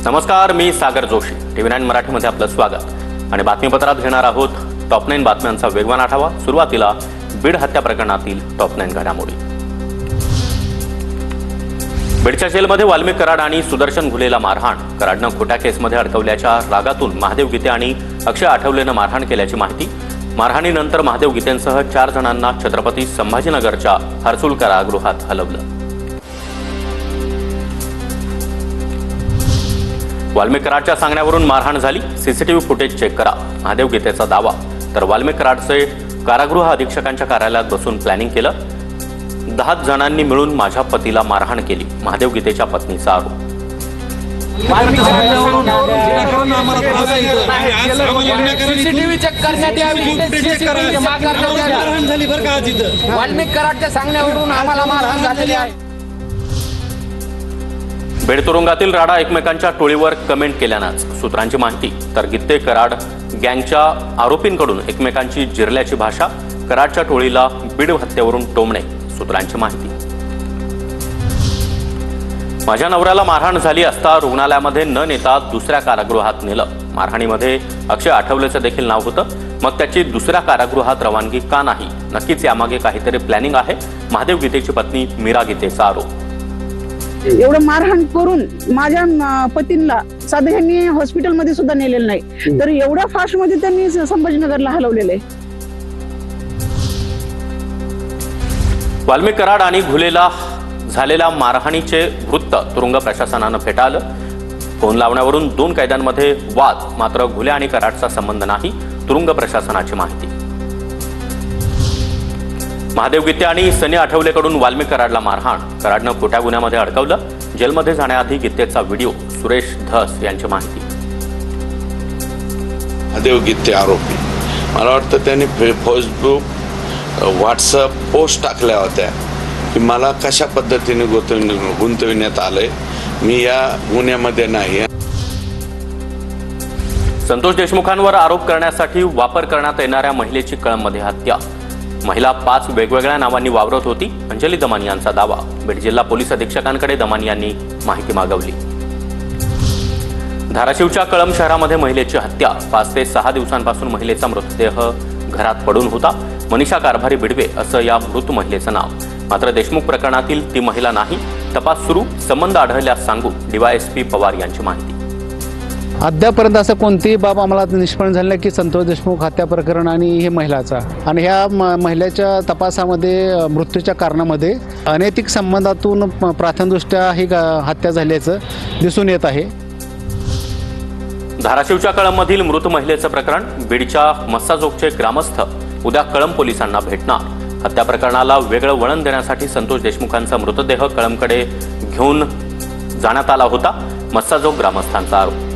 नमस्कार, मी सागर जोशी. TV9 मराठीमध्ये आपलं स्वागत आणि बातमीपत्रात घेणार आहोत टॉप 9 बातम्यांचा वेगवान आढावा. सुरुवातीला बीड हत्या प्रकरणातील टॉप 9 घडामोडी. बीडच्या जेलमध्ये वाल्मिक कराड आणि सुदर्शन घुलेला मारहाण. कराडनं खोट्या केसमध्ये अडकवल्याच्या रागातून महादेव गीते आणि अक्षय आठवलेनं मारहाण केल्याची माहिती. मारहाणीनंतर महादेव गीतेंसह 4 जणांना छत्रपती संभाजीनगरच्या हर्सुल कारागृहात हलवलं. वाल्मिक कराडच्या सांगण्यावरून मारहाण झाली. सीसीटीव्ही फुटेज चेक करा, महादेव गीतेचा दावा. तर वाल्मिक कराडचे कारागृह अधीक्षकांच्या कार्यालयात बसून प्लॅनिंग केलं. 10 जणांनी मिळून माझ्या पतीला मारहाण केली, महादेव गीतेच्या पत्नीचा आरोप. वाल्मिक कराडच्या सांगण्यावरून आम्हाला मारहाण झालेली आहे. बीड तुरुंगातील राडा एकमेकांच्या टोळीवर कमेंट केल्यानंच सूत्रांची माहिती. तर गीते कराड गँगच्या आरोपींकडून एकमेकांची जिरल्याची भाषा. कराडच्या टोळीला बीड हत्येवरून टोमणे, सूत्रांची माहिती. माझ्या नवऱ्याला मारहाण झाली असता रुग्णालयामध्ये न नेता दुसऱ्या कारागृहात नेलं. मारहाणीमध्ये अक्षय आठवलेचं देखील नाव होतं. मग त्याची दुसऱ्या कारागृहात रवानगी का नाही? नक्कीच यामागे काहीतरी प्लॅनिंग आहे, महादेव गीतेची पत्नी मीरा गीतेचा आरोप. एवढं मारहाण करून माझ्या पतींना साधं ह्यांनी हॉस्पिटलमध्ये सुद्धा नेलेलं नाही, तर एवढ्या फास्ट मध्ये त्यांनी संभाजीनगरला हलवलेलं आहे. वाल्मिक कराड आणि घुलेला झालेल्या मारहाणीचे वृत्त तुरुंग प्रशासनानं फेटाळलं. फोन लावण्यावरून 2 कैद्यांमध्ये वाद. मात्र घुले आणि कराडचा संबंध नाही, तुरुंग प्रशासनाची माहिती. महादेव गीते आणि सनी आठवलेकडून वाल्मिक कराडला मारहाण. कराडनं खोट्या गुन्ह्यामध्ये अडकवलं. जेलमध्ये जाण्याआधी गीतेचा व्हिडिओ. सुरेश धस यांची माहिती. महादेव गीते आरोपी, मला वाटतं त्यांनी फेसबुक व्हॉट्सअप पोस्ट टाकल्या होत्या की मला कशा पद्धतीने गुंतविण्यात आलंय, मी या गुन्ह्यामध्ये नाही. संतोष देशमुखांवर आरोप करण्यासाठी वापर करण्यात येणाऱ्या महिलेची कळंबमध्ये हत्या. महिला 5 वेगवेगळ्या नावांनी वावरत होती, अंजली दमानी यांचा दावा. बीड जिल्हा पोलीस अधीक्षकांकडे दमानी यांनी माहिती मागवली. धाराशिवच्या कळंब शहरामध्ये महिलेची हत्या. 5 ते 6 दिवसांपासून महिलेचा मृतदेह घरात पडून होता. मनीषा कारभारी बिडवे असं या मृत महिलेचं नाव. मात्र देशमुख प्रकरणातील ती महिला नाही. तपास सुरू, संबंध आढळल्यास सांगू, DYSP पवार यांची माहिती. अद्यापर्यंत असं कोणतीही बाब आम्हाला निष्पन्न झालं की संतोष देशमुख हत्या प्रकरण आणि हे महिलाचा आणि ह्या महिलेच्या तपासामध्ये मृत्यूच्या कारणामध्ये अनैतिक संबंधातून प्राथमिकदृष्ट्या ही हत्या झाल्याचं दिसून येत आहे. धाराशिवच्या कळंबमधील मृत महिलेचं प्रकरण. बीडच्या मस्साजोगचे ग्रामस्थ उद्या कळंब पोलिसांना भेटणार. हत्या प्रकरणाला वेगळं वळण देण्यासाठी संतोष देशमुखांचा मृतदेह कळंबकडे घेऊन जाण्यात आला होता, मस्साजोग ग्रामस्थांचा आरोप.